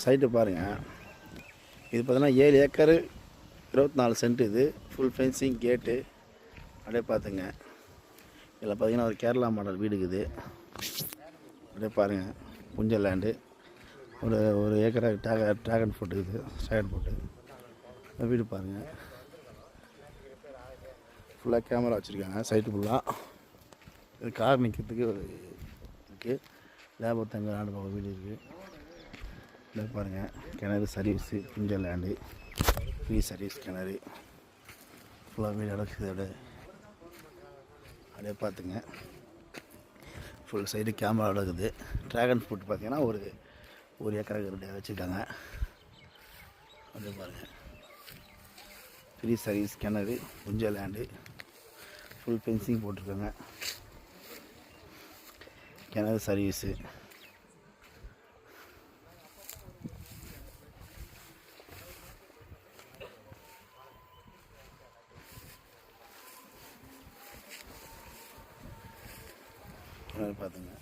Site பாருங்கள். இது பார்த்தீங்கன்னா 7 ஏக்கரு 24 சென்ட். இது ஃபுல் ஃபென்சிங் கேட்டு அப்படியே பார்த்துங்க. இதில் பார்த்தீங்கன்னா ஒரு கேரளா மாடல் வீடு இருக்குது. அப்படியே பாருங்கள். புஞ்ச லேண்டு ஒரு ஏக்கரை ட்ராகன் ஃபுட் இருக்குது. ட்ராகன் ஃபுட்டு வீடு பாருங்கள். ஃபுல்லாக கேமரா வச்சுருக்காங்க. சைட்டு ஃபுல்லாக இது கார் நிற்கிறதுக்கு ஒரு இருக்குது. லேபர் தங்க ஆண்டு பக்கம் வீடு இருக்குது. இதை பாருங்கள். கிணறு சர்வீஸு புஞ்ச லேண்டு ஃப்ரீ சர்வீஸ் கிணறு ஃபுல்லாக வீடு அடைக்குது. அப்படியே பார்த்துங்க. ஃபுல் சைடு கேமரா இருக்குது. ட்ராகன் ஃப்ரூட் பார்த்தீங்கன்னா ஒரு ஏக்கருக்கு 2 வச்சுருக்காங்க. அப்படியே பாருங்கள். ஃப்ரீ சர்வீஸ் கிணறு புஞ்ச லேண்டு ஃபுல் ஃபென்சிங் போட்டிருக்காங்க. கிணறு சர்வீஸு பார்த்துங்க.